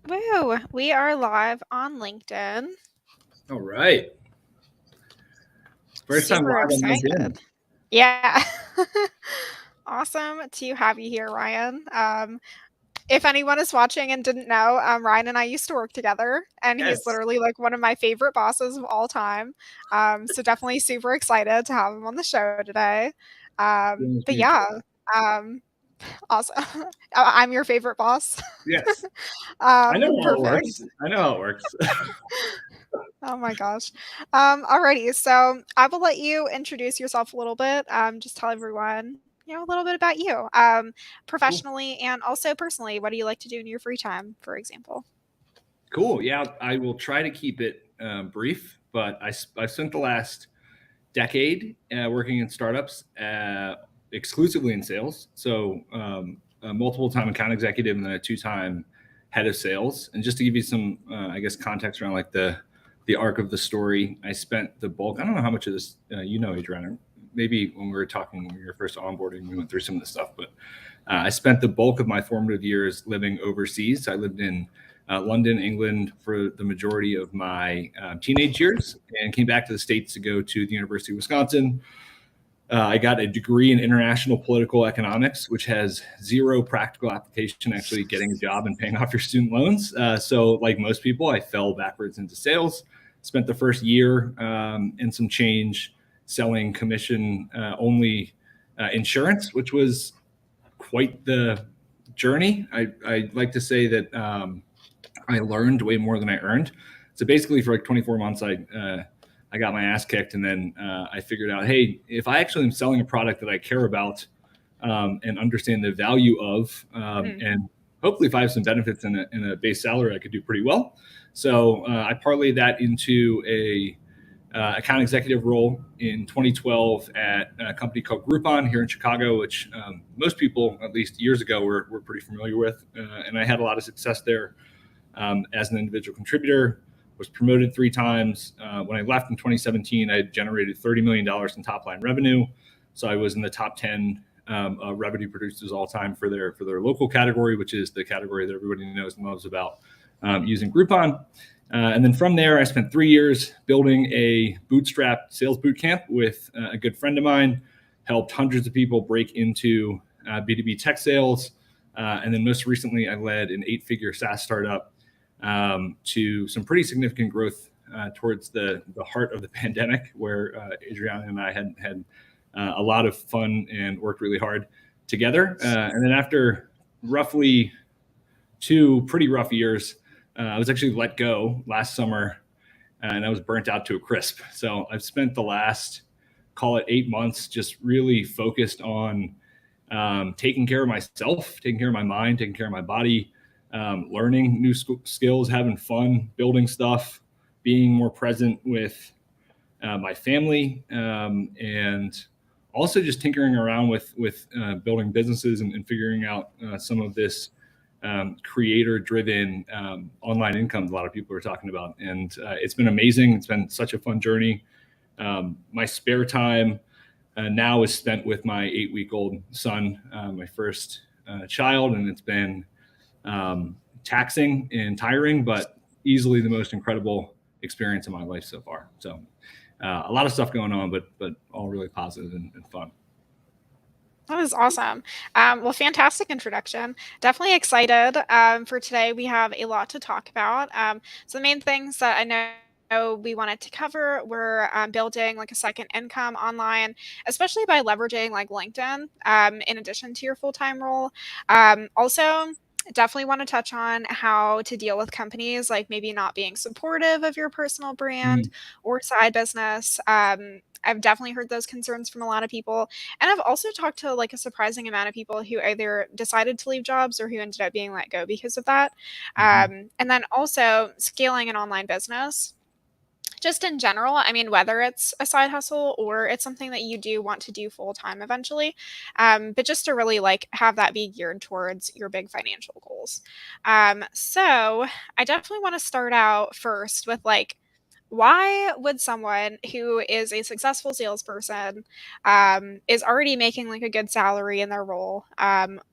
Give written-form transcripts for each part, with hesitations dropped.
Woo! We are live on LinkedIn. All right. First time Super live on LinkedIn. excited. Yeah. Awesome to have you here, Ryan. If anyone is watching and didn't know, Ryan and I used to work together, and he's Yes. literally like one of my favorite bosses of all time. So definitely super excited to have him on the show today. Feelings But yeah, mutual. um, awesome. I'm your favorite boss. Yes. I know how it Perfect. works. I know how it works. Oh my gosh. Alrighty, so I will let you introduce yourself a little bit. Just tell everyone, a little bit about you, Cool. professionally and also personally. What do you like to do in your free time, for example? Cool. Yeah, I will try to keep it brief, but I've spent the last decade working in startups exclusively in sales. So, a multiple time account executive and then a two-time head of sales. And just to give you some, I guess, context around like the arc of the story, I spent the bulk. I don't know how much of this Adriana. Maybe when we were talking when we were first onboarding, we went through some of this stuff. But I spent the bulk of my formative years living overseas. I lived in London, England for the majority of my teenage years and came back to the States to go to the University of Wisconsin. I got a degree in international political economics, which has zero practical application actually getting a job and paying off your student loans. So, like most people, I fell backwards into sales. Spent the first year and some change selling commission only insurance, which was quite the journey. I like to say that I learned way more than I earned. So basically, for like 24 months, I got my ass kicked, and then I figured out, hey, if I actually am selling a product that I care about and understand the value of, Mm. and hopefully if I have some benefits in a base salary, I could do pretty well. So I parlayed that into a account executive role in 2012 at a company called Groupon here in Chicago, which most people, at least years ago, were pretty familiar with. And I had a lot of success there as an individual contributor. Was promoted 3 times. When I left in 2017, I had generated $30 million in top line revenue. So I was in the top 10 revenue producers all time for their local category, which is the category that everybody knows and loves about using Groupon. And then from there, I spent 3 years building a bootstrap sales boot camp with a good friend of mine, helped hundreds of people break into B2B tech sales. And then most recently, I led an 8-figure SaaS startup to some pretty significant growth towards the heart of the pandemic, where Adriana and I had a lot of fun and worked really hard together. And then after roughly 2 pretty rough years, I was actually let go last summer, and I was burnt out to a crisp. So I've spent the last, call it 8 months, just really focused on taking care of myself, taking care of my mind, taking care of my body, learning new skills, having fun, building stuff, being more present with my family, and also just tinkering around with building businesses and figuring out some of this creator-driven online income a lot of people are talking about. And it's been amazing. It's been such a fun journey. My spare time now is spent with my 8-week-old son, my first child, and it's been taxing and tiring, but easily the most incredible experience of my life so far. So a lot of stuff going on, but all really positive and fun. That is awesome. Well, fantastic introduction. Definitely excited for today. We have a lot to talk about. So the main things that I know we wanted to cover were building like a second income online, especially by leveraging like LinkedIn in addition to your full-time role. Also, definitely want to touch on how to deal with companies like maybe not being supportive of your personal brand Mm. or side business. I've definitely heard those concerns from a lot of people. And I've also talked to like a surprising amount of people who either decided to leave jobs or who ended up being let go because of that. Mhm. And then also scaling an online business. Just in general, I mean, whether it's a side hustle or it's something that you do want to do full time eventually, but just to really like have that be geared towards your big financial goals. So I definitely want to start out first with like, why would someone who is a successful salesperson, is already making like a good salary in their role,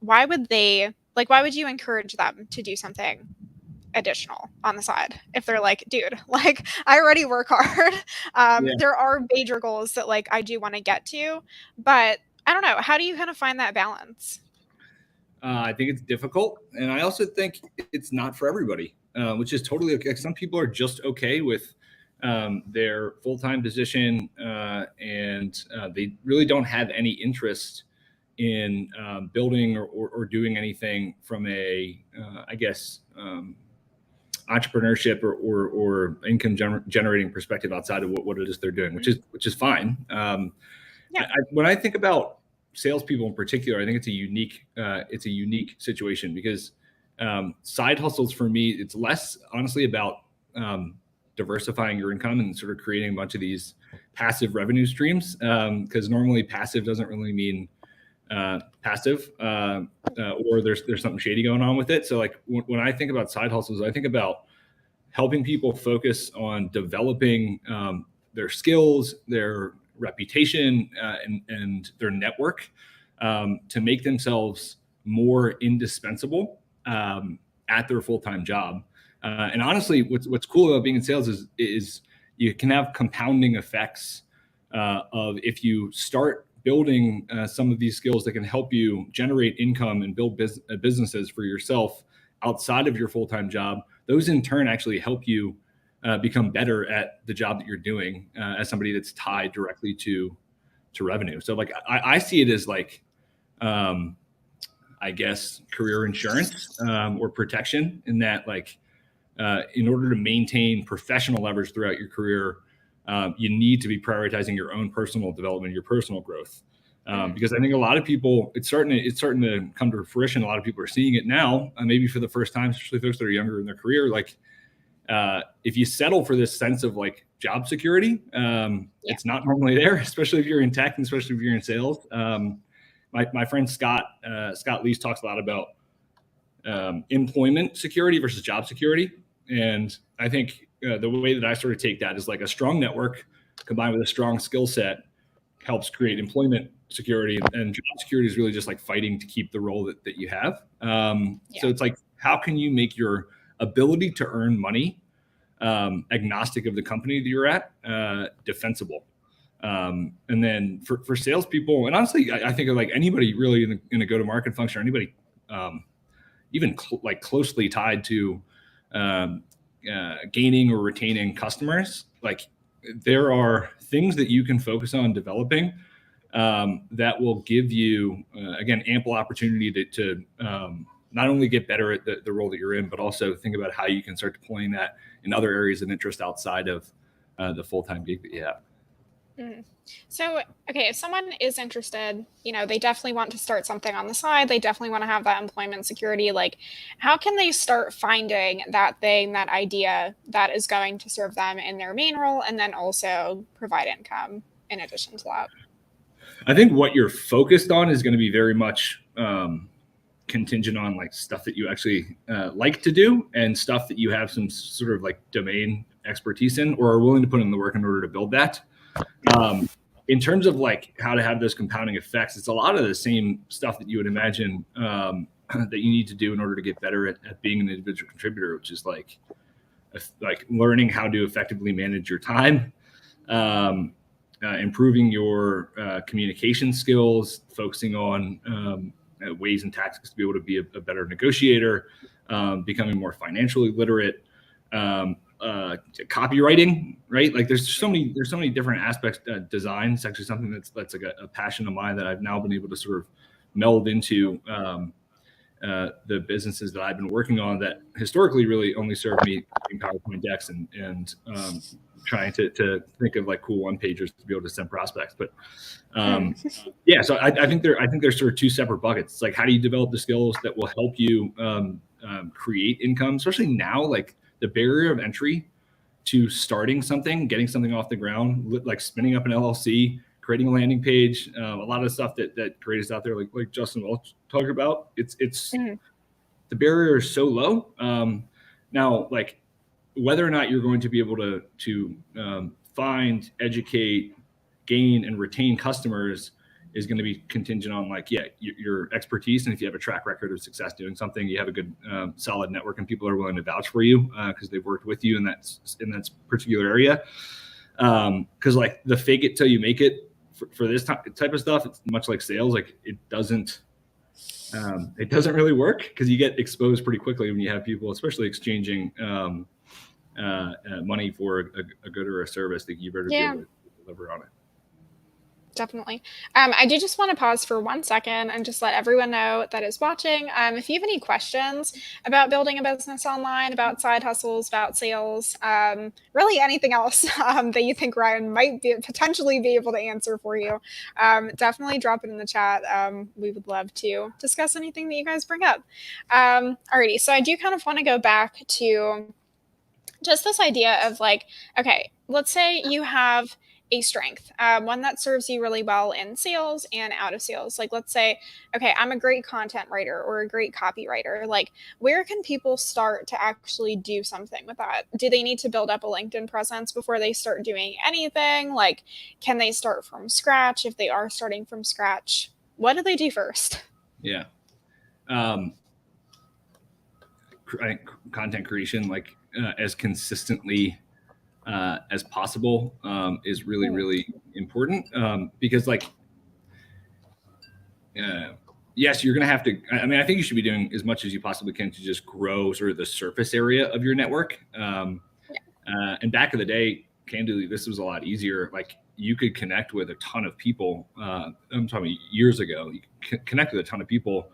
why would they like? Why would you encourage them to do something additional on the side. If they're like, dude, like I already work hard. Yeah. There are major goals that like I do want to get to, but I don't know. How do you kind of find that balance? I think it's difficult, and I also think it's not for everybody, which is totally okay. Some people are just okay with their full-time position, and they really don't have any interest in building or doing anything from a, I guess, entrepreneurship or income generating perspective outside of what it is they're doing, which is fine. Yeah. When I think about salespeople in particular, I think it's a unique situation because side hustles for me, it's less honestly about diversifying your income and sort of creating a bunch of these passive revenue streams. Because normally passive doesn't really mean passive, or there's something shady going on with it. So like when I think about side hustles, I think about helping people focus on developing their skills, their reputation, and their network to make themselves more indispensable at their full-time job. And honestly, what's cool about being in sales is you can have compounding effects of if you start building some of these skills that can help you generate income and build businesses for yourself outside of your full-time job. Those in turn actually help you become better at the job that you're doing as somebody that's tied directly to revenue. So like I see it as like I guess career insurance or protection in that like in order to maintain professional leverage throughout your career, you need to be prioritizing your own personal development, your personal growth. Because I think a lot of people, it's starting to come to fruition. A lot of people are seeing it now, maybe for the first time, especially those that are younger in their career. Like, if you settle for this sense of like job security, it's not normally there, especially if you're in tech and especially if you're in sales. My friend Scott Lees talks a lot about employment security versus job security, and I think the way that I sort of take that is like a strong network combined with a strong skill set helps create employment security, and job security is really just like fighting to keep the role that you have. So it's like, how can you make your ability to earn money agnostic of the company that you're at defensible? And then for salespeople, and honestly, I think of like anybody really in a go-to-market function, or anybody even like closely tied to gaining or retaining customers, like there are things that you can focus on developing that will give you, again, ample opportunity to not only get better at the role that you're in, but also think about how you can start deploying that in other areas of interest outside of the full-time gig that you have. Mm. So, okay, if someone is interested, they definitely want to start something on the side. They definitely want to have that employment security. Like, how can they start finding that thing, that idea that is going to serve them in their main role and then also provide income in addition to that? I think what you're focused on is going to be very much contingent on like stuff that you actually like to do and stuff that you have some sort of like domain expertise in or are willing to put in the work in order to build that. In terms of like how to have those compounding effects, it's a lot of the same stuff that you would imagine that you need to do in order to get better at being an individual contributor, which is like learning how to effectively manage your time, improving your communication skills, focusing on ways and tactics to be able to be a better negotiator, becoming more financially literate, copywriting, right? Like there's so many different aspects. Design is actually something that's like a passion of mine that I've now been able to sort of meld into the businesses that I've been working on that historically really only served me in PowerPoint decks and trying to think of like cool one pagers to be able to send prospects. But yeah, so I think there's sort of two separate buckets. It's like, how do you develop the skills that will help you create income, especially now, like the barrier of entry to starting something, getting something off the ground, like spinning up an LLC, creating a landing page, a lot of stuff that creators out there, like Justin Welch talked about, it's the barrier is so low. Now, like whether or not you're going to be able to find, educate, gain, and retain customers is going to be contingent on like, yeah, your expertise. And if you have a track record of success doing something, you have a good, solid network and people are willing to vouch for you because they've worked with you in that particular area. Because like the fake it till you make it for this type of stuff, it's much like sales. Like it doesn't really work because you get exposed pretty quickly when you have people, especially exchanging money for a good or a service that you better be Yeah. able to deliver on it. Definitely. I do just want to pause for 1 second and just let everyone know that is watching. If you have any questions about building a business online, about side hustles, about sales, really anything else that you think Ryan might potentially be able to answer for you, definitely drop it in the chat. We would love to discuss anything that you guys bring up. Alrighty, so I do kind of want to go back to just this idea of like, okay, let's say you have a strength, one that serves you really well in sales and out of sales. Like, let's say, okay, I'm a great content writer or a great copywriter. Like, where can people start to actually do something with that? Do they need to build up a LinkedIn presence before they start doing anything? Like, can they start from scratch? If they are starting from scratch, what do they do first? Yeah. Content creation, like as consistently as possible, is really, Hmm. really important because, like, yes, you're going to have to. I mean, I think you should be doing as much as you possibly can to just grow sort of the surface area of your network. And back in the day, candidly, this was a lot easier. Like, you could connect with a ton of people. I'm talking years ago. You could connect with a ton of people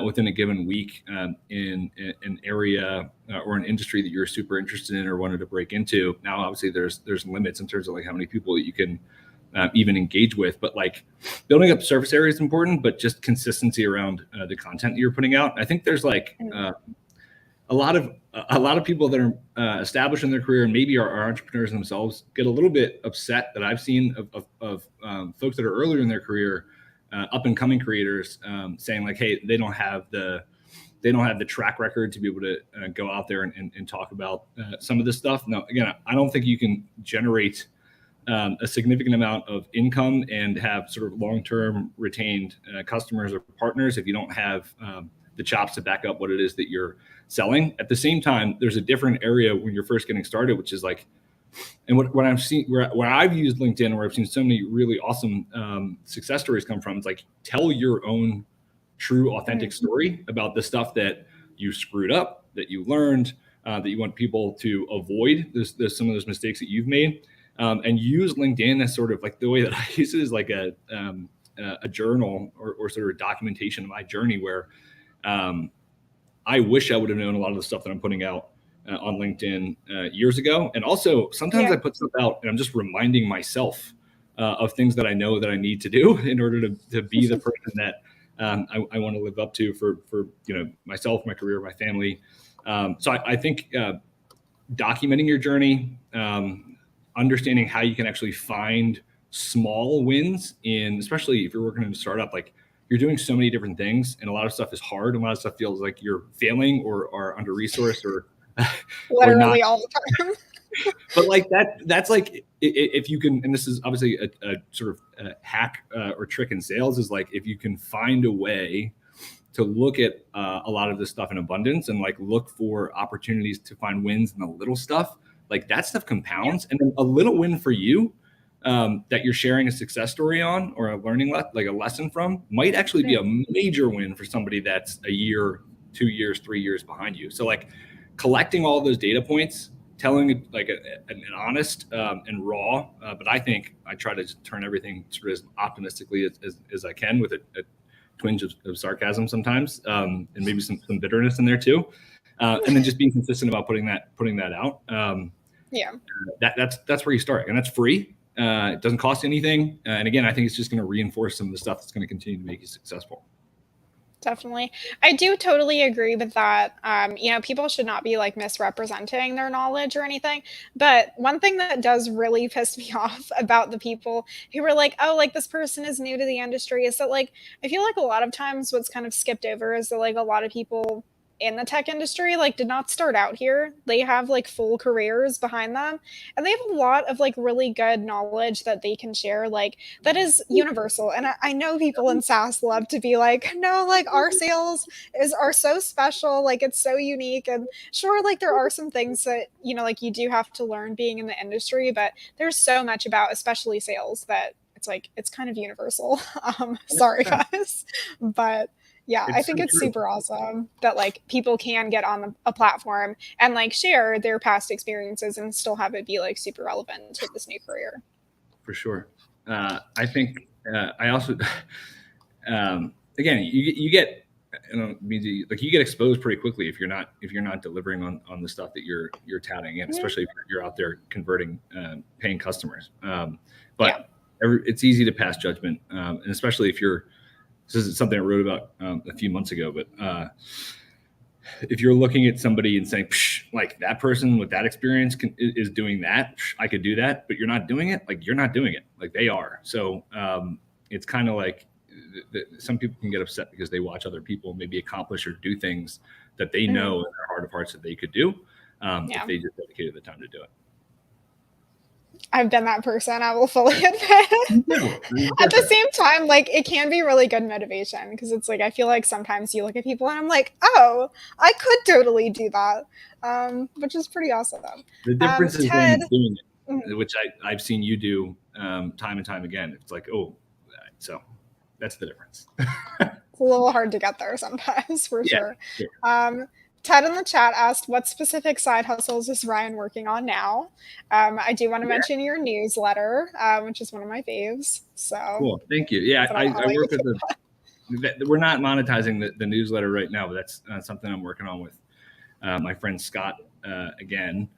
within a given week in an area or an industry that you're super interested in or wanted to break into. Now, obviously, there's limits in terms of like how many people that you can even engage with. But like building up surface area is important, but just consistency around the content that you're putting out. I think there's like a lot of people that are established in their career and maybe are entrepreneurs themselves get a little bit upset that I've seen of folks that are earlier in their career, up and coming creators, saying like, hey, they don't have the track record to be able to go out there and talk about some of this stuff. Now, again, I don't think you can generate a significant amount of income and have sort of long-term retained customers or partners if you don't have the chops to back up what it is that you're selling. At the same time, there's a different area when you're first getting started, which is like, and what I've seen where I've used LinkedIn, where I've seen so many really awesome success stories come from, it's like, tell your own true, authentic story about the stuff that you screwed up, that you learned, that you want people to avoid. There's some of those mistakes that you've made, and use LinkedIn as sort of like, the way that I use it is like a journal or sort of documentation of my journey, where I wish I would have known a lot of the stuff that I'm putting out on LinkedIn years ago. And also, sometimes Yeah. I put stuff out and I'm just reminding myself of things that I know that I need to do in order to be the person that I want to live up to for myself, my career, my family. So I think documenting your journey, understanding how you can actually find small wins in, especially if you're working in a startup, like, you're doing so many different things and a lot of stuff is hard and a lot of stuff feels like you're failing or are under resourced or or not. Literally all the time. But like that's like, if you can, and this is obviously a sort of a hack or trick in sales, is like, if you can find a way to look at a lot of this stuff in abundance and like look for opportunities to find wins in the little stuff, like that stuff compounds. And then a little win for you that you're sharing a success story on or a learning like a lesson from might actually be a major win for somebody that's a year, 2 years, 3 years behind you. So like collecting all those data points, telling it like an honest and raw, but I think I try to just turn everything sort of as optimistically as I can, with a twinge of sarcasm sometimes, and maybe some bitterness in there too, and then just being consistent about putting that out. Yeah. That's where you start, and that's free. It doesn't cost anything, and again, I think it's just going to reinforce some of the stuff that's going to continue to make you successful. Definitely. I do totally agree with that. People should not be like misrepresenting their knowledge or anything. But one thing that does really piss me off about the people who were like, oh, like this person is new to the industry, is that, like, I feel like a lot of times what's kind of skipped over is that, like, a lot of people, who are new to the industry, are like, oh, like this person is new to the industry, is that, like, I feel like a lot of times what's kind of skipped over is that, like, a lot of people, who are new to the industry, is that, like, I feel like a lot of times what's kind of skipped over is that, like, a lot of people, in the tech industry like did not start out here. They have like full careers behind them, and they have a lot of like really good knowledge that they can share, like that is universal. And I know people in SaaS love to be like, no, like our sales is are so special, like it's so unique. And sure, like there are some things that, you know, like you do have to learn being in the industry, but there's so much about especially sales that it's like it's kind of universal. Sorry 100%. guys, but yeah, I It's so think it's true. super awesome that like people can get on a platform and like share their past experiences and still have it be like super relevant to this new career. For sure. I think I also, again, you get, like you get exposed pretty quickly if you're not delivering on the stuff that you're touting, and Mhm. especially if you're out there converting paying customers. Yeah. But it's easy to pass judgment, and especially if you're. This is something I wrote about a few months ago, but if you're looking at somebody and saying, like that person with that experience is doing that, I could do that, but you're not doing it. Like you're not doing it. Like they are. So it's kind of like some people can get upset because they watch other people maybe accomplish or do things that they Mhm. know in their heart of hearts that they could do if Yeah. they just dedicated the time to do it. I've been that person, I will fully admit. No, At the different. same time, like it can be really good motivation because it's like I feel like sometimes you look at people and I'm like, oh, I could totally do that, which is pretty awesome. The difference is Ted, then doing mhm, it, which I've seen you do time and time again. It's like, oh, so that's the difference. it's a little hard to get there sometimes for Yeah, sure. sure. Um, Ted in the chat asked, what specific side hustles is Ryan working on now? I do want to Yeah, mention your newsletter, which is one of my faves. So, cool. Thank you. Yeah, but I I'll let you work with take. the. We're not monetizing the newsletter right now, but that's something I'm working on with my friend Scott again.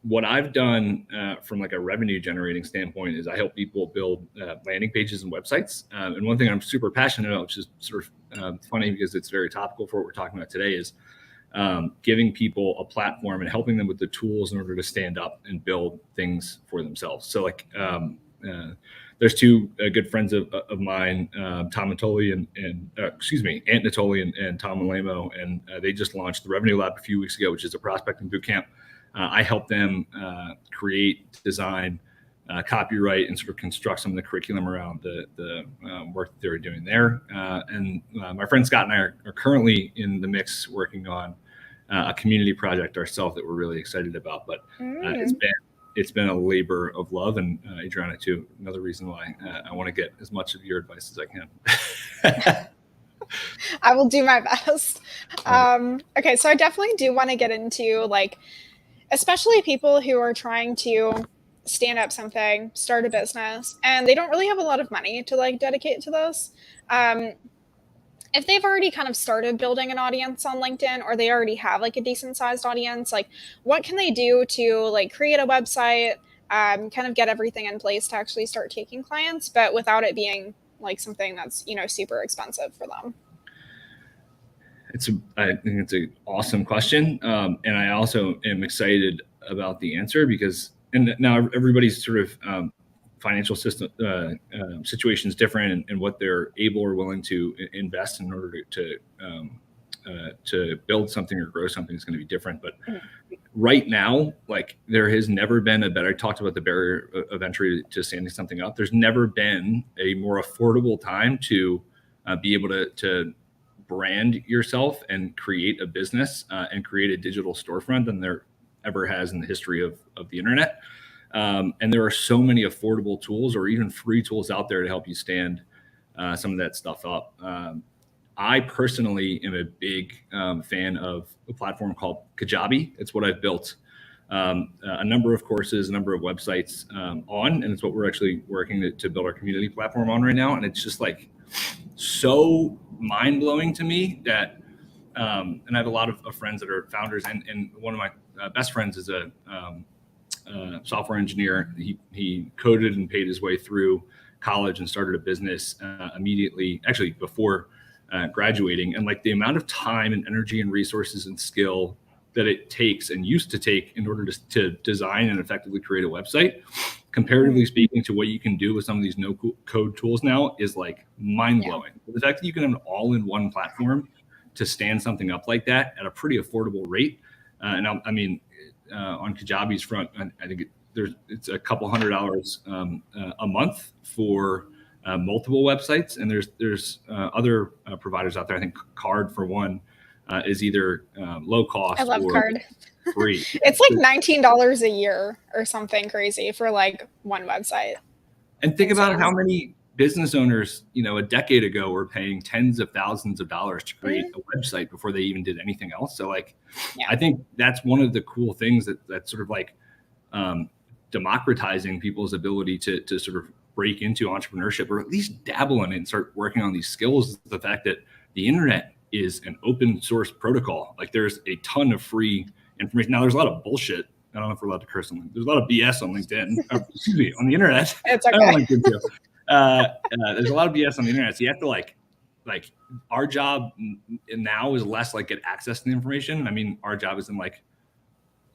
What I've done from like a revenue generating standpoint is I help people build landing pages and websites. And one thing I'm super passionate about, which is sort of funny because it's very topical for what we're talking about today, is giving people a platform and helping them with the tools in order to stand up and build things for themselves. So like there's two good friends of mine, Tom Natoli and excuse me, Ant Natoli and Tom Malamo, and they just launched the Revenue Lab a few weeks ago, which is a prospecting boot camp. I help them create, design, copyright, and sort of construct some of the curriculum around the work that they're doing there. And my friend Scott and I are currently in the mix working on a community project ourselves that we're really excited about. But Mm. it's been a labor of love, and Adriana too. Another reason why I want to get as much of your advice as I can. I will do my best. Okay, so I definitely do want to get into like, especially people who are trying to stand up something, start a business, and they don't really have a lot of money to like dedicate to this. Um, if they've already kind of started building an audience on LinkedIn or they already have like a decent sized audience, like what can they do to like create a website, kind of get everything in place to actually start taking clients, but without it being like something that's, you know, super expensive for them? I think it's an awesome question, and I also am excited about the answer because, and now everybody's sort of financial system situation is different, and what they're able or willing to invest in order to build something or grow something is going to be different. But Mhm. right now, like there has never been a better. I talked about the barrier of entry to standing something up. There's never been a more affordable time to be able to brand yourself and create a business and create a digital storefront than there ever has in the history of the internet. And there are so many affordable tools or even free tools out there to help you stand some of that stuff up. I personally am a big fan of a platform called Kajabi. It's what I've built a number of courses, a number of websites on, and it's what we're actually working to build our community platform on right now. And it's just like so mind blowing to me that, and I have a lot of friends that are founders, and one of my best friends is a software engineer. He coded and paid his way through college and started a business immediately, actually before graduating. And like the amount of time and energy and resources and skill that it takes and used to take in order to design and effectively create a website, comparatively speaking to what you can do with some of these no code tools now, is like mind Yeah. blowing. The fact that you can have an all in one platform to stand something up like that at a pretty affordable rate. And I mean, on Kajabi's front, I think it's a couple $100 a month for multiple websites, and there's other providers out there. I think Card, for one, is either low I cost love or Card. free. It's like $19 a year or something crazy for like one website. And think about Insane. how many business owners, a decade ago were paying tens of thousands of dollars to create a website before they even did anything else. So like, Yeah. I think that's one of the cool things that's sort of like democratizing people's ability to sort of break into entrepreneurship, or at least dabble in it and start working on these skills, is the fact that the internet is an open source protocol. Like, there's a ton of free information. Now, there's a lot of bullshit. I don't know if we're allowed to curse on LinkedIn. There's a lot of BS on LinkedIn. Excuse me, on the internet. It's I don't okay. like LinkedIn too. There's a lot of BS on the internet. So you have to like our job now is less like get access to the information. I mean, our job isn't like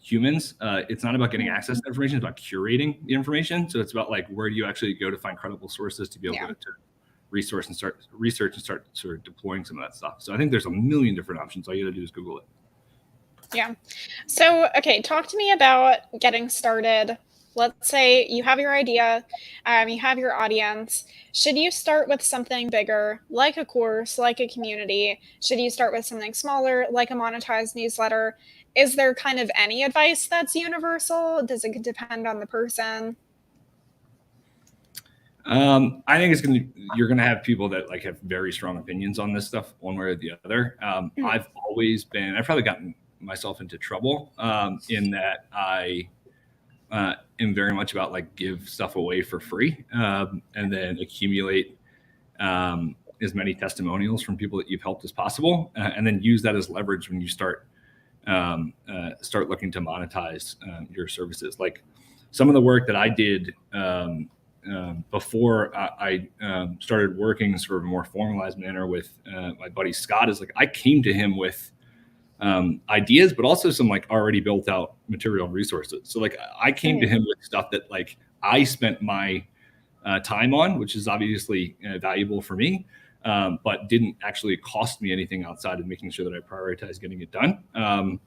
humans. It's not about getting access to information. It's about curating the information. So it's about like, where do you actually go to find credible sources to be able to research and start sort of deploying some of that stuff. So I think there's a million different options. All you got to do is Google it. Yeah. So, okay, talk to me about getting started. Let's say you have your idea, you have your audience. Should you start with something bigger, like a course, like a community? Should you start with something smaller, like a monetized newsletter? Is there kind of any advice that's universal? Does it depend on the person? I think you're gonna have people that like have very strong opinions on this stuff, one way or the other. I've probably gotten myself into trouble in that I am very much about like give stuff away for free and then accumulate as many testimonials from people that you've helped as possible, and then use that as leverage when you start looking to monetize your services. Like, some of the work that I did before I started working sort of a more formalized manner with my buddy Scott is like, I came to him with ideas, but also some like already built out material and resources. So like, I came to him with stuff that like I spent my time on, which is obviously valuable for me, but didn't actually cost me anything outside of making sure that I prioritize getting it done. And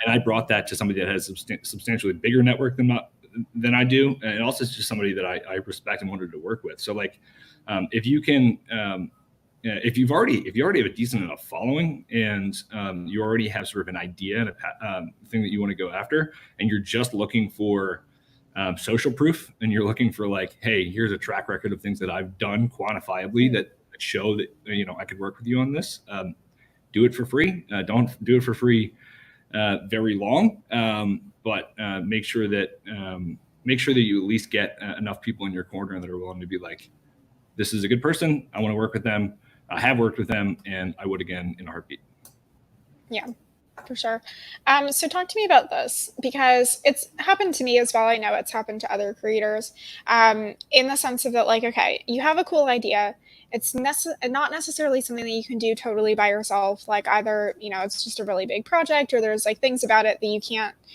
I brought that to somebody that has substantially bigger network than I do, and also it's just somebody that I respect and wanted to work with. So like, if you can, if you already have a decent enough following, and you already have sort of an idea and a thing that you want to go after, and you're just looking for social proof, and you're looking for like, hey, here's a track record of things that I've done quantifiably that show that I could work with you on this. Do it for free. Don't do it for free very long, but make sure that you at least get enough people in your corner that are willing to be like, this is a good person. I want to work with them. I have worked with them, and I would again in a heartbeat. Yeah, for sure. So talk to me about this, because it's happened to me as well. I know it's happened to other creators, in the sense of that, like, okay, you have a cool idea. It's not necessarily something that you can do totally by yourself. Like, either, it's just a really big project, or there's like things about it that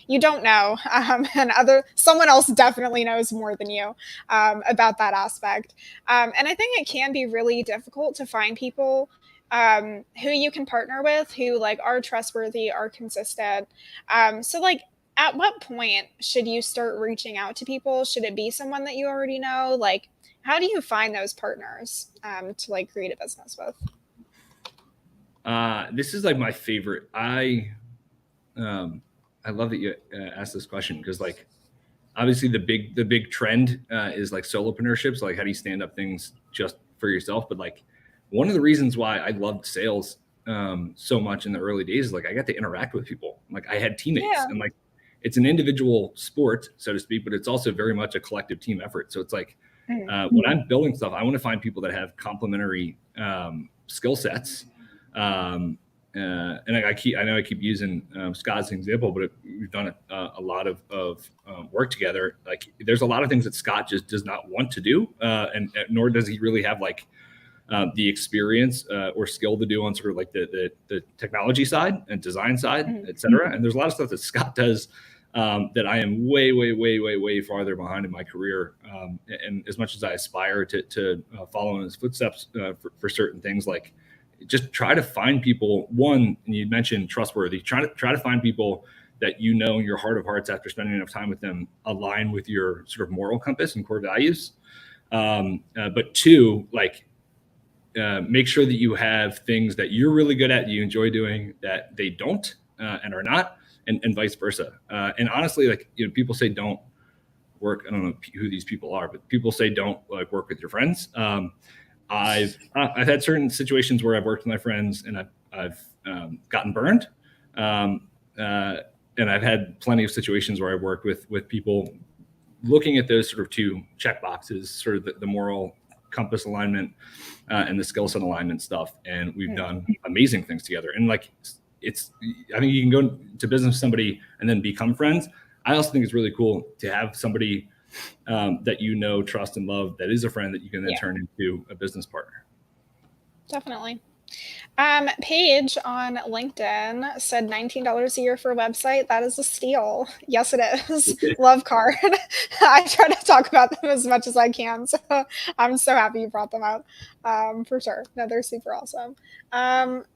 you don't know. And someone else definitely knows more than you, about that aspect. And I think it can be really difficult to find people, who you can partner with, who like are trustworthy, are consistent. So like, at what point should you start reaching out to people? Should it be someone that you already know? Like, how do you find those partners to like create a business with? This is like my favorite. I love that you asked this question, because like, obviously the big trend is like solopreneurship. So like, how do you stand up things just for yourself? But like, one of the reasons why I loved sales so much in the early days is like, I got to interact with people. Like, I had teammates, and like, it's an individual sport, so to speak, but it's also very much a collective team effort. So it's like, when I'm building stuff, I want to find people that have complementary skill sets. And I know I keep using Scott as an example, but we've done a lot of work together. Like, there's a lot of things that Scott just does not want to do, and nor does he really have like the experience or skill to do on sort of like the technology side and design side, et cetera. And there's a lot of stuff that Scott does that I am way farther behind in my career. And as much as I aspire to follow in his footsteps for certain things, like, just try to find people. One, and you mentioned trustworthy. Try to find people that you know in your heart of hearts, after spending enough time with them, align with your sort of moral compass and core values. But two, like make sure that you have things that you're really good at, you enjoy doing, that they don't and are not, and vice versa. And honestly, like, people say don't work. I don't know who these people are, but people say don't like work with your friends. I've had certain situations where I've worked with my friends and I've gotten burned, and I've had plenty of situations where I've worked with people looking at those sort of two check boxes, sort of the moral compass alignment and the skill set alignment stuff, and we've done amazing things together. And like, I think you can go to business with somebody and then become friends. I also think it's really cool to have somebody that you know, trust, and love, that is a friend that you can then turn into a business partner. Definitely. Paige on LinkedIn said $19 a year for a website. That is a steal. Yes, it is. Love card. I try to talk about them as much as I can, so I'm so happy you brought them up. For sure. No, they're super awesome.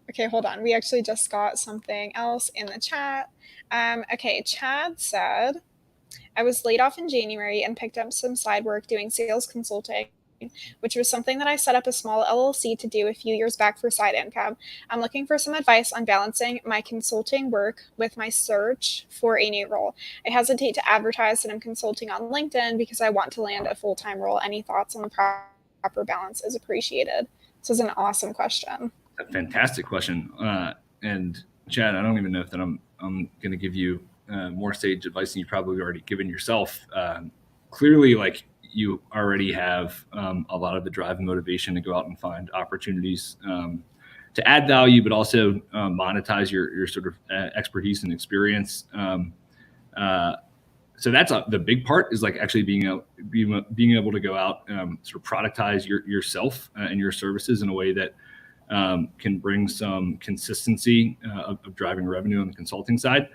Okay, hold on. We actually just got something else in the chat. Okay, Chad said, I was laid off in January and picked up some side work doing sales consulting, which was something that I set up a small LLC to do a few years back for side income. I'm looking for some advice on balancing my consulting work with my search for a new role. I hesitate to advertise that I'm consulting on LinkedIn because I want to land a full-time role. Any thoughts on the proper balance is appreciated. This is an awesome question. A fantastic question. And Chad, I don't even know if that I'm going to give you more sage advice than you've probably already given yourself. Clearly, like, you already have a lot of the drive and motivation to go out and find opportunities to add value, but also monetize your sort of expertise and experience. So that's the big part, is like actually being able to go out, sort of productize yourself and your services in a way that can bring some consistency of driving revenue on the consulting side.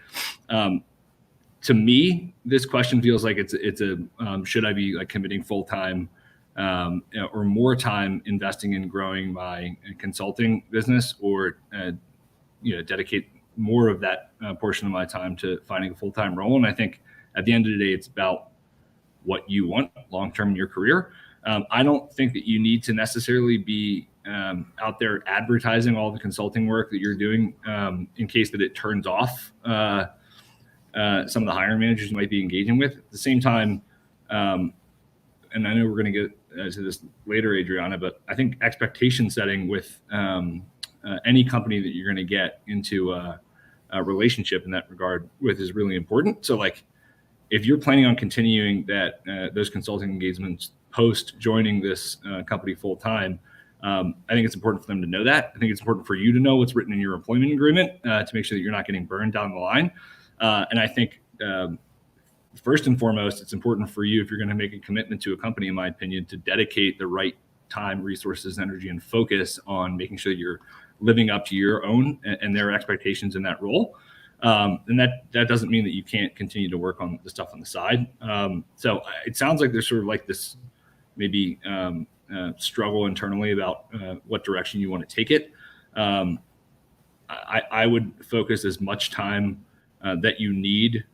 To me, this question feels like it's a should I be like committing full time or more time investing in growing my consulting business, or dedicate more of that portion of my time to finding a full time role? And I think at the end of the day, it's about what you want long term in your career. I don't think that you need to necessarily be out there advertising all the consulting work that you're doing in case that it turns off some of the hiring managers you might be engaging with. At the same time, and I know we're going to get to this later, Adriana, but I think expectation setting with any company that you're going to get into a relationship in that regard with is really important. So like, if you're planning on continuing those consulting engagements post joining this company full time, I think it's important for them to know that. I think it's important for you to know what's written in your employment agreement to make sure that you're not getting burned down the line. And I think first and foremost, it's important for you, if you're going to make a commitment to a company, in my opinion, to dedicate the right time, resources, energy, and focus on making sure that you're living up to your own and their expectations in that role. And that doesn't mean that you can't continue to work on the stuff on the side. So it sounds like there's sort of like this maybe struggle internally about what direction you want to take it. I would focus as much time that you need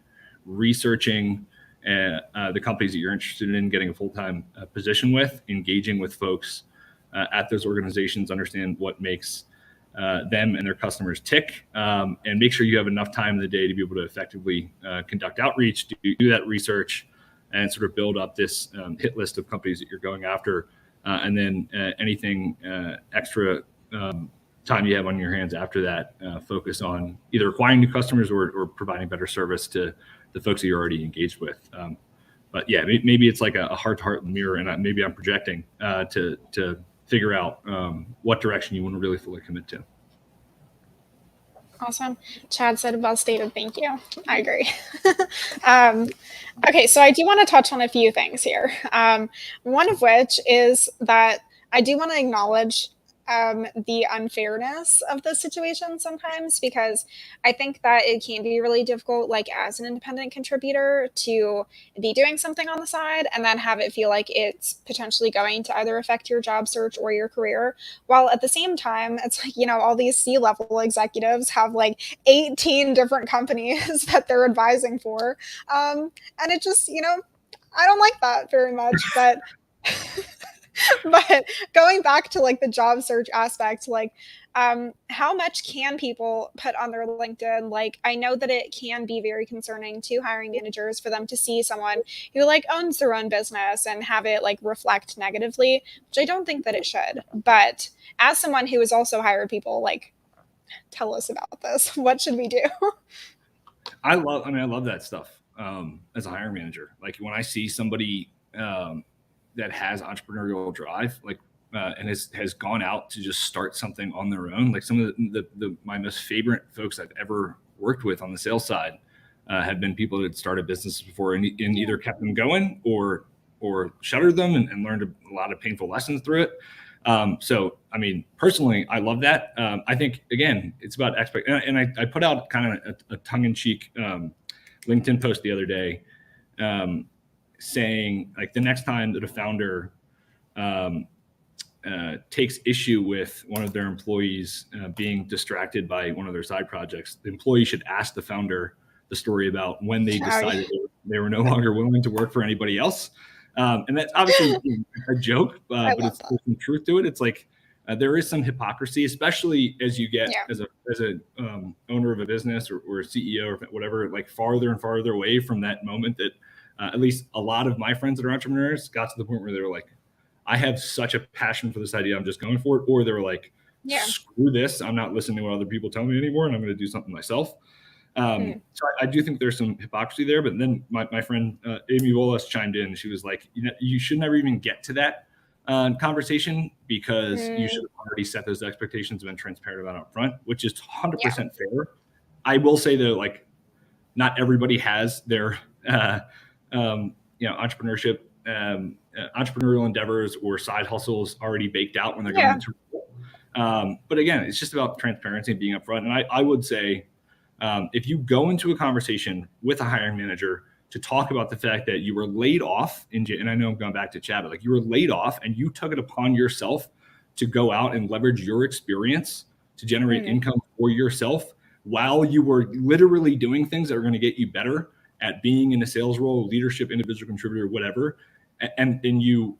researching the companies that you're interested in getting a full-time position with, engaging with folks at those organizations, understand what makes them and their customers tick, and make sure you have enough time in the day to be able to effectively conduct outreach, do that research, and sort of build up this hit list of companies that you're going after. And then anything extra time you have on your hands after that, focus on either acquiring new customers or providing better service to the folks that you're already engaged with. But yeah, maybe it's like a heart-to-heart mirror, and maybe I'm projecting to figure out what direction you want to really fully commit to. Awesome. Chad said well stated. Thank you. I agree. Okay, so I do want to touch on a few things here. One of which is that I do want to acknowledge the unfairness of the situation sometimes, because I think that it can be really difficult, like as an independent contributor, to be doing something on the side and then have it feel like it's potentially going to either affect your job search or your career. While at the same time, it's like, all these C-level executives have like 18 different companies that they're advising for. And it just, I don't like that very much, but but going back to like the job search aspect, like how much can people put on their LinkedIn? Like I know that it can be very concerning to hiring managers for them to see someone who like owns their own business and have it like reflect negatively, which I don't think that it should. But as someone who has also hired people, like tell us about this. What should we do? I love that stuff as a hiring manager. Like when I see somebody that has entrepreneurial drive, like and has gone out to just start something on their own. Like some of the my most favorite folks I've ever worked with on the sales side have been people that had started businesses before and either kept them going or shuttered them and learned a lot of painful lessons through it. So, I mean, personally, I love that. I think, again, it's about expect. And I put out kind of a tongue-in-cheek LinkedIn post the other day saying, like, the next time that a founder takes issue with one of their employees being distracted by one of their side projects, the employee should ask the founder the story about when they decided they were no longer willing to work for anybody else. And that's obviously a joke, but there's some truth to it. It's like there is some hypocrisy, especially as you get as a owner of a business or a CEO or whatever, like farther and farther away from that moment that at least a lot of my friends that are entrepreneurs got to the point where they were like, I have such a passion for this idea, I'm just going for it. Or they were like, screw this, I'm not listening to what other people tell me anymore, and I'm going to do something myself. So I do think there's some hypocrisy there. But then my friend Amy Wallace chimed in. She was like, you should never even get to that conversation because you should have already set those expectations and been transparent about it up front, which is 100% fair. I will say though, like not everybody has their entrepreneurship, entrepreneurial endeavors or side hustles already baked out when they're going into but again, it's just about transparency and being upfront. And I would say, if you go into a conversation with a hiring manager to talk about the fact that you were laid off and I know I'm going back to Chad, but like you were laid off and you took it upon yourself to go out and leverage your experience to generate income for yourself while you were literally doing things that are going to get you better at being in a sales role, leadership, individual contributor, whatever. And you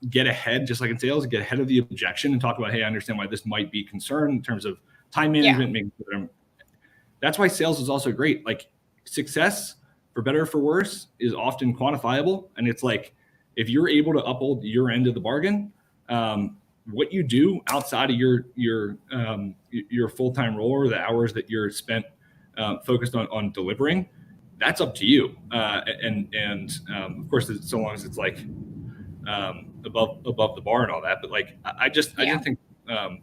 get ahead, just like in sales, get ahead of the objection and talk about, hey, I understand why this might be a concern in terms of time management, making sure that that's why sales is also great. Like success, for better or for worse, is often quantifiable. And it's like, if you're able to uphold your end of the bargain, what you do outside of your full-time role or the hours that you're spent focused on delivering, that's up to you. And of course, so long as it's like above the bar and all that. But like, I just think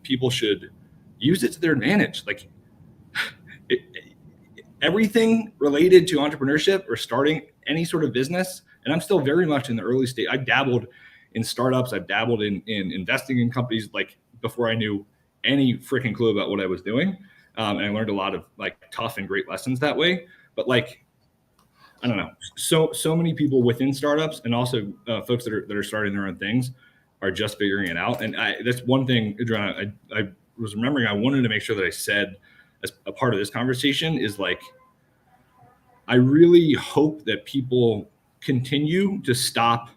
people should use it to their advantage. Like, everything related to entrepreneurship or starting any sort of business, and I'm still very much in the early stage. I dabbled in startups. I've dabbled in investing in companies like before I knew any freaking clue about what I was doing. And I learned a lot of like tough and great lessons that way. But like, I don't know, so many people within startups and also folks that are starting their own things are just figuring it out. And that's one thing, Adriana, I was remembering I wanted to make sure that I said as a part of this conversation is like, I really hope that people continue to stop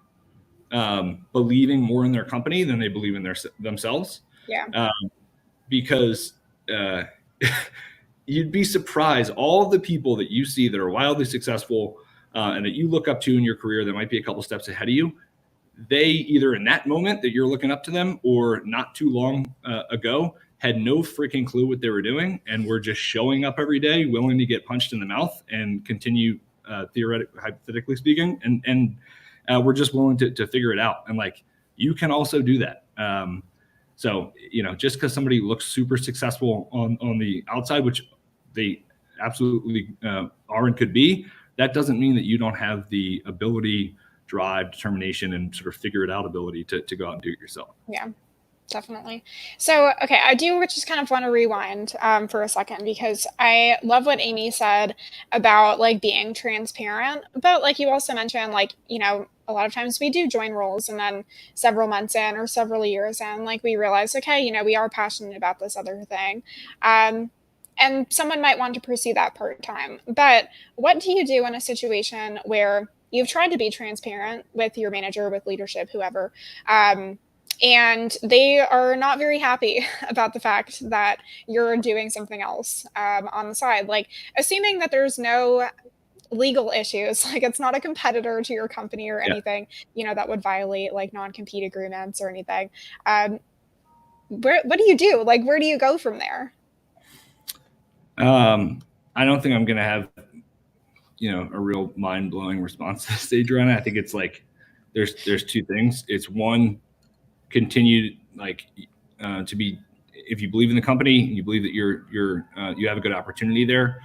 believing more in their company than they believe in themselves. Because you'd be surprised all the people that you see that are wildly successful and that you look up to in your career that might be a couple steps ahead of you. They either in that moment that you're looking up to them or not too long ago had no freaking clue what they were doing and were just showing up every day, willing to get punched in the mouth and continue hypothetically speaking. And we're just willing to figure it out. And like, you can also do that. So, just because somebody looks super successful on the outside, which they absolutely are and could be, that doesn't mean that you don't have the ability, drive, determination, and sort of figure it out ability to go out and do it yourself. Yeah. Definitely. So, okay, I do just kind of want to rewind for a second because I love what Amy said about like being transparent. But like you also mentioned, like, a lot of times we do join roles and then several months in or several years in, like we realize, okay, we are passionate about this other thing. Um, and someone might want to pursue that part time. But what do you do in a situation where you've tried to be transparent with your manager, with leadership, whoever? Um, and they are not very happy about the fact that you're doing something else on the side, like assuming that there's no legal issues, like it's not a competitor to your company or Yeah. anything, that would violate like non-compete agreements or anything. um, what do you do? Like, where do you go from there? I don't think I'm going to have, a real mind blowing response to stage run. I think it's like, there's two things. It's one, continue like to be, if you believe in the company and you believe that you have a good opportunity there,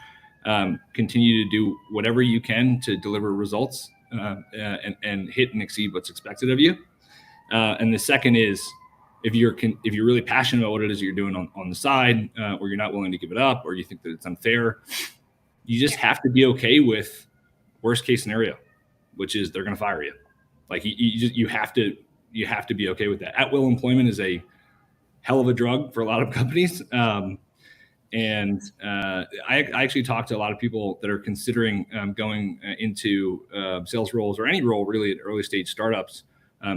continue to do whatever you can to deliver results and hit and exceed what's expected of you. And the second is, if you're really passionate about what it is that you're doing on the side, or you're not willing to give it up, or you think that it's unfair, you just Yeah. have to be okay with worst case scenario, which is they're going to fire you. Like you have to be okay with that. At will employment is a hell of a drug for a lot of companies. And I actually talked to a lot of people that are considering going into sales roles or any role really at early stage startups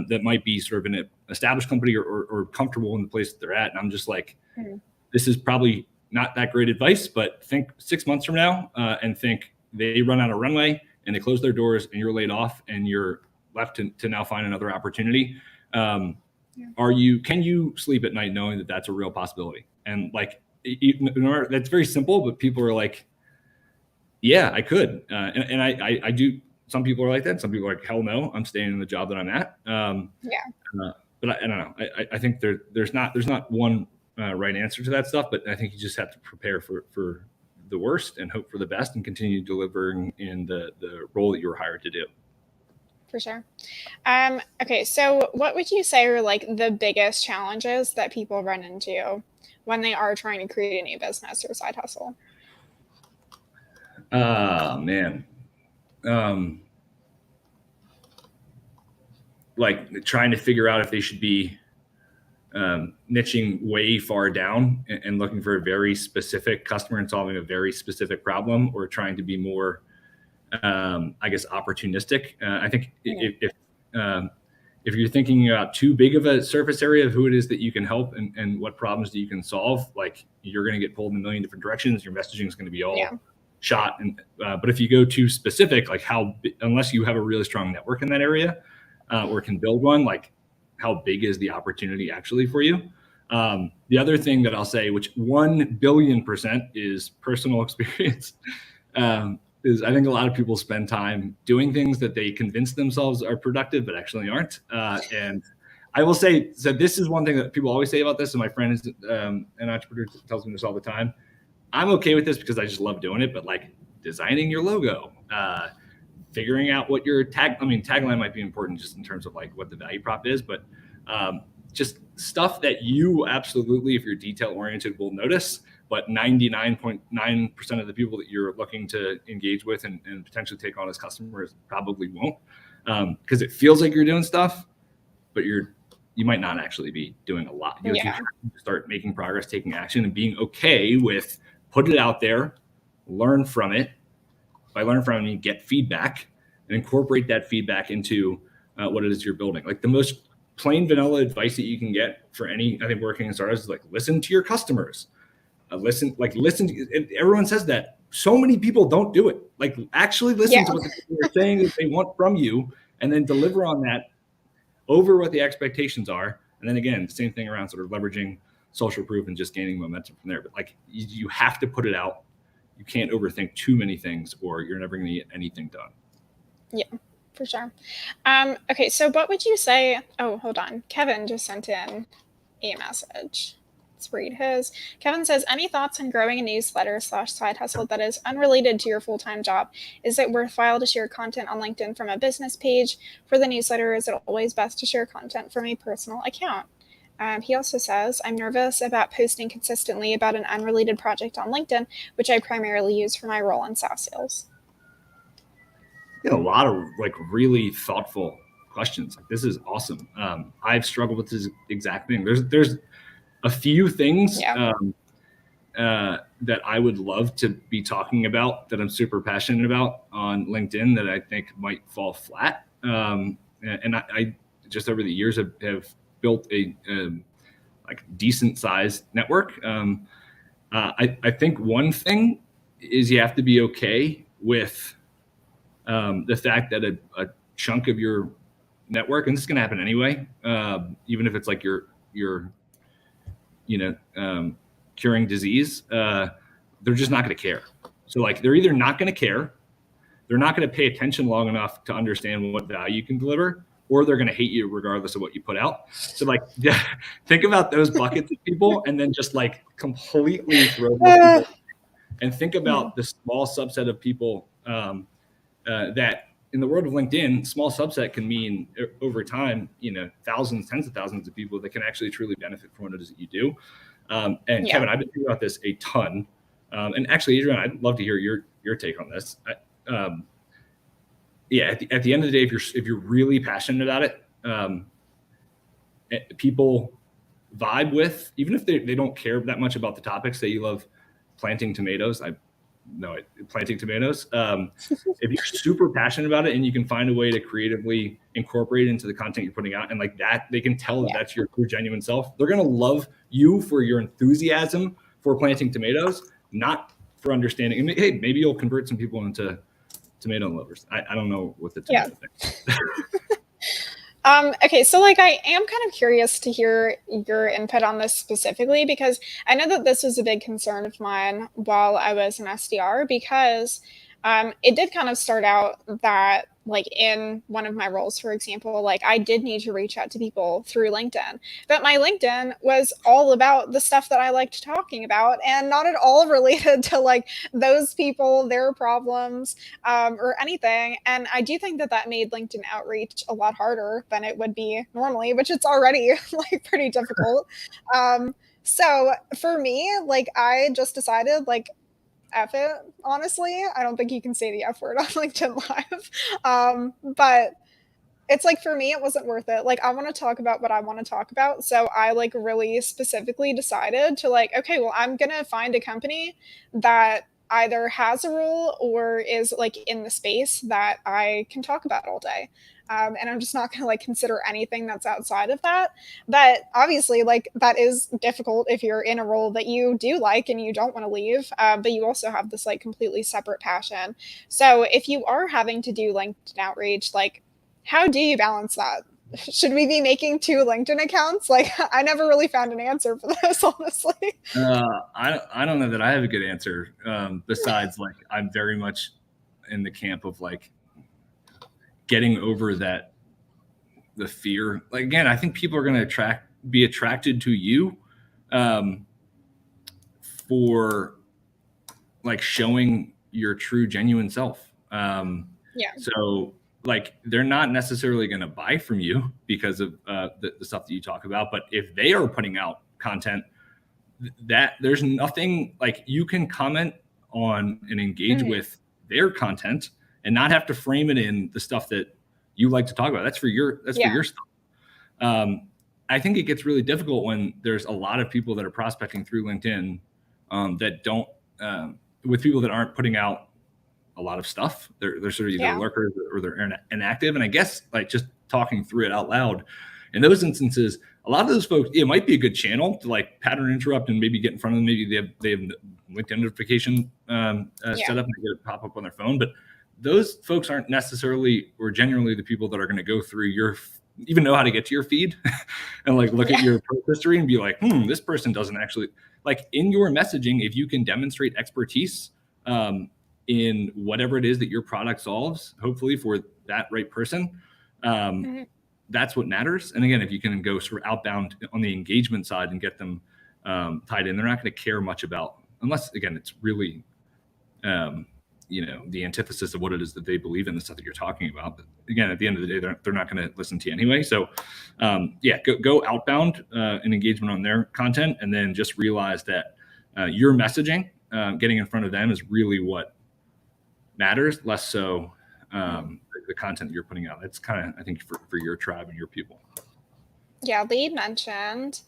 that might be sort of in an established company or comfortable in the place that they're at. And I'm just like, Mhm. this is probably not that great advice, but think 6 months from now and think they run out of runway and they close their doors and you're laid off and you're left to now find another opportunity. Um, Yeah. can you sleep at night knowing that that's a real possibility? And like, that's very simple, but people are like, yeah, I could. And I do. Some people are like that. Some people are like, hell no, I'm staying in the job that I'm at. Yeah. But I don't know. I think there's not one right answer to that stuff, but I think you just have to prepare for the worst and hope for the best and continue delivering in the role that you were hired to do. For sure. Okay, so what would you say are like the biggest challenges that people run into when they are trying to create a new business or side hustle? Man. Um, like trying to figure out if they should be niching way far down and looking for a very specific customer and solving a very specific problem, or trying to be more, I guess, opportunistic. I think Yeah. if you're thinking about too big of a surface area of who it is that you can help and what problems that you can solve, like you're going to get pulled in a million different directions. Your messaging is going to be Yeah. all shot. And but if you go too specific, like unless you have a really strong network in that area or can build one, like how big is the opportunity actually for you? The other thing that I'll say, which 1 billion% is personal experience, is I think a lot of people spend time doing things that they convince themselves are productive, but actually aren't. And I will say, so this is one thing that people always say about this, and my friend is an entrepreneur tells me this all the time. I'm okay with this because I just love doing it, but like designing your logo, figuring out what your tagline might be important just in terms of like what the value prop is, but just stuff that you absolutely, if you're detail oriented, will notice, but 99.9% of the people that you're looking to engage with and potentially take on as customers probably won't, because it feels like you're doing stuff, but you might not actually be doing a lot. You have to start making progress, taking action, and being okay with put it out there, learn from it. By learn from it, I mean get feedback and incorporate that feedback into what it is you're building. Like the most plain vanilla advice that you can get for any, I think, working in startups is like listen to your customers. Listen. Everyone says that. So many people don't do it. Like actually listen Yeah. to what the people are saying that they want from you, and then deliver on that over what the expectations are. And then again, same thing around sort of leveraging social proof and just gaining momentum from there. But like you have to put it out. You can't overthink too many things, or you're never going to get anything done. Yeah, for sure. Okay, so what would you say? Oh, hold on. Kevin just sent in a message. Let's read his. Kevin says, any thoughts on growing a newsletter slash side hustle that is unrelated to your full time job? Is it worthwhile to share content on LinkedIn from a business page? For the newsletter, is it always best to share content from a personal account? He also says, I'm nervous about posting consistently about an unrelated project on LinkedIn, which I primarily use for my role in SaaS sales. A lot of like really thoughtful questions. Like, this is awesome. I've struggled with this exact thing. There's a few things Yeah. That I would love to be talking about that I'm super passionate about on LinkedIn that I think might fall flat. And I just over the years have built a like decent sized network. I think one thing is you have to be okay with the fact that a chunk of your network, and this is going to happen anyway, even if it's like your curing disease, they're just not going to care. So like they're either not going to care, they're not going to pay attention long enough to understand what value you can deliver, or they're going to hate you regardless of what you put out. So like think about those buckets of people and then just like completely throw those people and think about the small subset of people that in the world of LinkedIn, small subset can mean over time, thousands, tens of thousands of people that can actually truly benefit from what it is that you do. And Kevin, I've been thinking about this a ton. And actually, Adrian, I'd love to hear your take on this. At the end of the day, if you're really passionate about it, people vibe with, even if they don't care that much about the topics that you love. Planting tomatoes, planting tomatoes. If you're super passionate about it and you can find a way to creatively incorporate it into the content you're putting out, and like that, they can tell that that's your true, genuine self. They're going to love you for your enthusiasm for planting tomatoes, not for understanding. And hey, maybe you'll convert some people into tomato lovers. I don't know what the tomato thing. Okay, so like I am kind of curious to hear your input on this specifically, because I know that this was a big concern of mine while I was an SDR, because it did kind of start out that like in one of my roles, for example, like I did need to reach out to people through LinkedIn, but my LinkedIn was all about the stuff that I liked talking about and not at all related to like those people, their problems, or anything. And I do think that that made LinkedIn outreach a lot harder than it would be normally, which it's already like pretty difficult. So for me, like I just decided like F it, honestly. I don't think you can say the F word on LinkedIn Live. But it's like for me, it wasn't worth it. Like I want to talk about what I want to talk about. So I like really specifically decided to like, okay, well, I'm gonna find a company that either has a role or is like in the space that I can talk about all day. And I'm just not gonna like consider anything that's outside of that. But obviously, like that is difficult if you're in a role that you do like and you don't want to leave, but you also have this like completely separate passion. So if you are having to do LinkedIn outreach, like how do you balance that? Should we be making two LinkedIn accounts? Like, I never really found an answer for this, honestly. I don't know that I have a good answer. Besides, like, I'm very much in the camp of like getting over the fear. Like, again, I think people are going to be attracted to you for like showing your true, genuine self. So like they're not necessarily going to buy from you because of the stuff that you talk about, but if they are putting out content that there's nothing like you can comment on and engage with their content and not have to frame it in the stuff that you like to talk about. That's for your stuff. I think it gets really difficult when there's a lot of people that are prospecting through LinkedIn that don't with people that aren't putting out a lot of stuff. They're sort of either lurkers or they're inactive. And I guess like just talking through it out loud in those instances, a lot of those folks, it might be a good channel to like pattern interrupt and maybe get in front of them. Maybe they have LinkedIn notification set up and get it pop up on their phone. But those folks aren't necessarily or genuinely the people that are going to go through even know how to get to your feed and like look at your post history and be like, this person doesn't actually like in your messaging. If you can demonstrate expertise in whatever it is that your product solves, hopefully for that right person, that's what matters. And again, if you can go sort of outbound on the engagement side and get them tied in, they're not going to care much about, unless again, it's really, the antithesis of what it is that they believe in, the stuff that you're talking about. But again, at the end of the day, they're not going to listen to you anyway. So go outbound and engagement on their content, and then just realize that your messaging, getting in front of them, is really what matters, less so the content that you're putting out. That's kind of, I think, for your tribe and your people. Yeah, Lee mentioned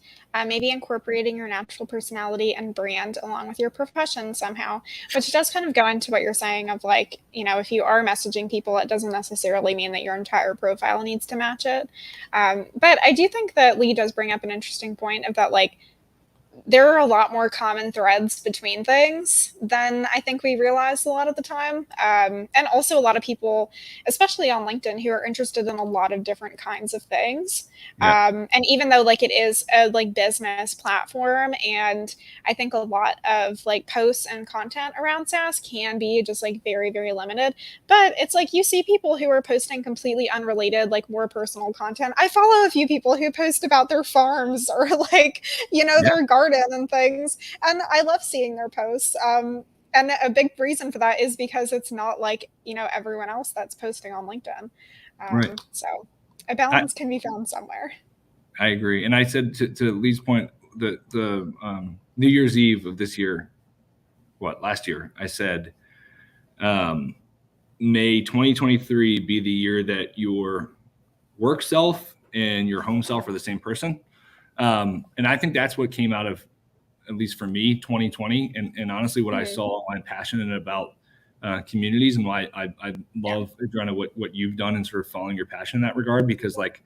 maybe incorporating your natural personality and brand along with your profession somehow, which does kind of go into what you're saying of like, if you are messaging people, it doesn't necessarily mean that your entire profile needs to match it. But I do think that Lee does bring up an interesting point of that, like, there are a lot more common threads between things than I think we realize a lot of the time. And also a lot of people, especially on LinkedIn, who are interested in a lot of different kinds of things. Yeah. And even though like it is a like business platform, and I think a lot of like posts and content around SaaS can be just like very, very limited. But it's like you see people who are posting completely unrelated, like more personal content. I follow a few people who post about their farms or like, their garden and things. And I love seeing their posts. And a big reason for that is because it's not like, everyone else that's posting on LinkedIn. Right. So a balance can be found somewhere. I agree. And I said to Lee's point, the New Year's Eve of this year, last year, I said, may 2023 be the year that your work self and your home self are the same person. And I think that's what came out of, at least for me, 2020. And honestly, what I saw, I'm passionate about communities, and why I love, Adriana, what you've done and sort of following your passion in that regard. Because like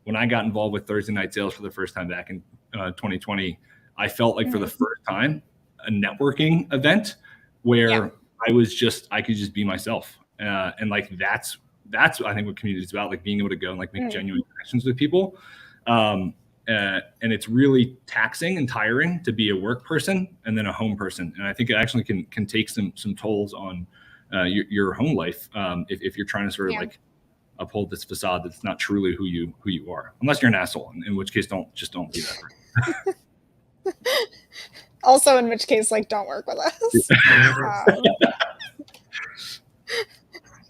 when I got involved with Thursday Night Sales for the first time back in 2020, I felt like for the first time a networking event where I could just be myself. And like that's I think what community is about, like being able to go and like make genuine connections with people. And it's really taxing and tiring to be a work person and then a home person. And I think it actually can take some tolls on your home life if you're trying to sort of like uphold this facade that's not truly who you are, unless you're an asshole, in which case don't be that. Also, in which case, like, don't work with us.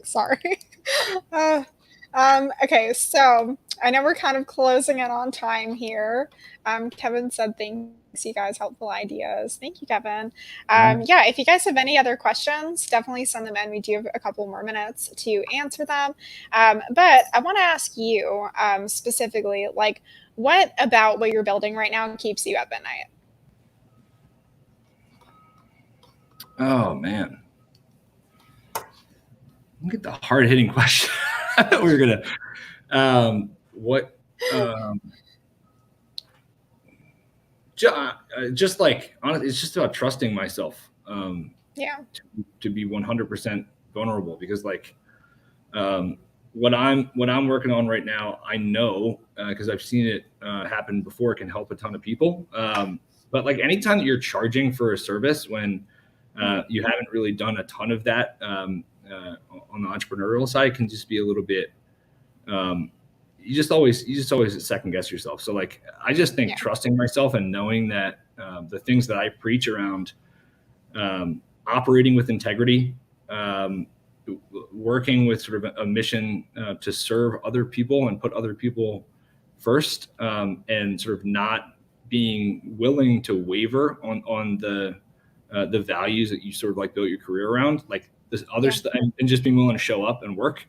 Sorry. Okay, so I know we're kind of closing in on time here. Kevin said thanks, you guys, helpful ideas. Thank you, Kevin. If you guys have any other questions, definitely send them in. We do have a couple more minutes to answer them. But I want to ask you specifically, like, what about what you're building right now keeps you up at night? Oh, man. Look at the hard-hitting question. We're going to, just like, honestly, it's just about trusting myself to be 100% vulnerable, because like what I'm working on right now, I know, because I've seen it happen before, it can help a ton of people. But like anytime that you're charging for a service when you haven't really done a ton of that on the entrepreneurial side, can just be a little bit, you just always second guess yourself. So like, I just think trusting myself and knowing that the things that I preach around operating with integrity, working with sort of a mission to serve other people and put other people first, and sort of not being willing to waver on the values that you sort of like built your career around, like this other stuff, and just being willing to show up and work.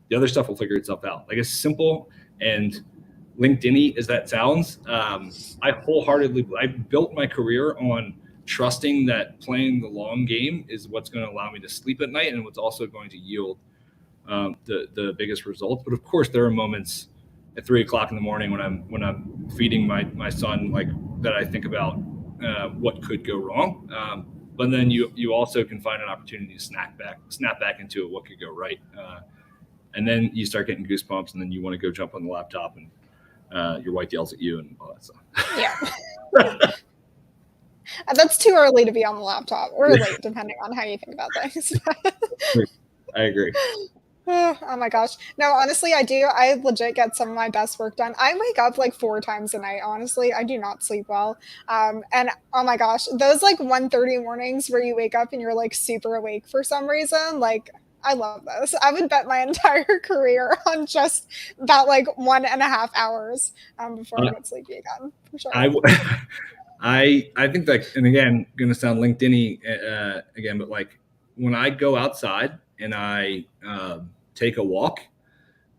The other stuff will figure itself out. Like, as simple and LinkedIn-y as that sounds, I built my career on trusting that playing the long game is what's going to allow me to sleep at night, and what's also going to yield the biggest results. But of course, there are moments at 3:00 in the morning when I'm feeding my son, like, that I think about what could go wrong. But then you also can find an opportunity to snap back into it, what could go right. And then you start getting goosebumps, and then you want to go jump on the laptop, and your wife yells at you and all that stuff. Yeah. That's too early to be on the laptop, or late, depending on how you think about things. I agree. Oh my gosh. No, honestly, I do. I legit get some of my best work done. I wake up like 4 times a night, honestly. I do not sleep well. And oh my gosh, those like 1:30 mornings where you wake up and you're like super awake for some reason, like I love those. I would bet my entire career on just about like 1.5 hours before I Uh, get sleepy again, for sure. I I think that, and again, going to sound LinkedIn-y again, but like when I go outside and I take a walk,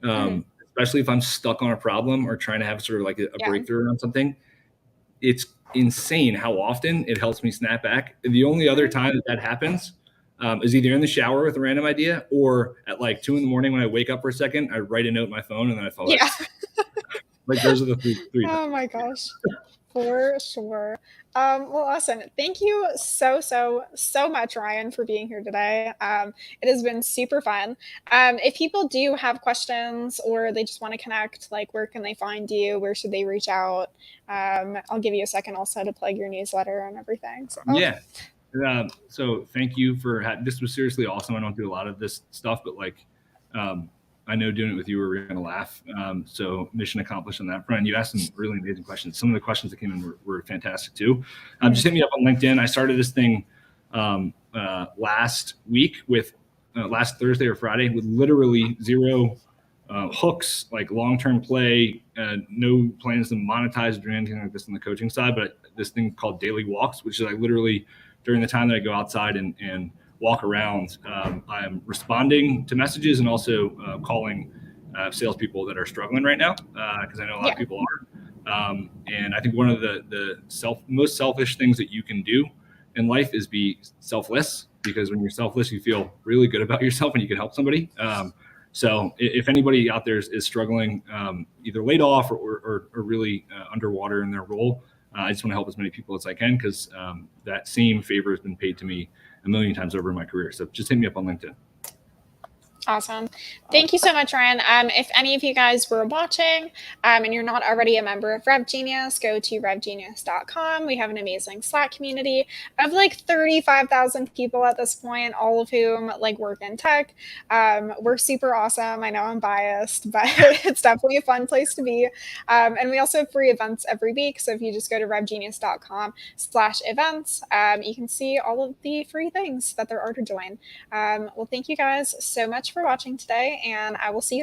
Hmm. especially if I'm stuck on a problem or trying to have sort of like a Yeah. breakthrough on something, it's insane how often it helps me snap back. The only other Mhm. time that happens is either in the shower with a random idea or at like 2 in the morning when I wake up for a second, I write a note in my phone and then I fall back Yeah. to sleep. Like those are the three Oh times. my gosh. For sure. Well, awesome. Thank you so much, Ryan, for being here today. It has been super fun. If people do have questions or they just want to connect, like where can they find you? Where should they reach out? I'll give you a second also to plug your newsletter and everything. So, Yeah. So thank you for this was seriously awesome. I don't do a lot of this stuff, but like, um, I know doing it with you, we're going to laugh. So mission accomplished on that front. You asked some really amazing questions. Some of the questions that came in were fantastic too. Just mhm. hit me up on LinkedIn. I started this thing last week with last Thursday or Friday with literally zero hooks, like long-term play, no plans to monetize or do anything like this on the coaching side, but this thing called daily walks, which is like literally during the time that I go outside and walk around, I'm responding to messages and also calling salespeople that are struggling right now because I know a lot of Yeah. people are. And I think one of the most selfish things that you can do in life is be selfless, because when you're selfless, you feel really good about yourself and you can help somebody. So if anybody out there is struggling, either laid off or really underwater in their role, I just want to help as many people as I can, because that same favor has been paid to me a million times over in my career. So just hit me up on LinkedIn. Awesome. Thank you so much, Ryan. If any of you guys were watching and you're not already a member of RevGenius, go to revgenius.com. We have an amazing Slack community of like 35,000 people at this point, all of whom like work in tech. We're super awesome. I know I'm biased, but it's definitely a fun place to be. And we also have free events every week. So if you just go to revgenius.com/events, you can see all of the free things that there are to join. Well, thank you guys so much for watching today, and I will see you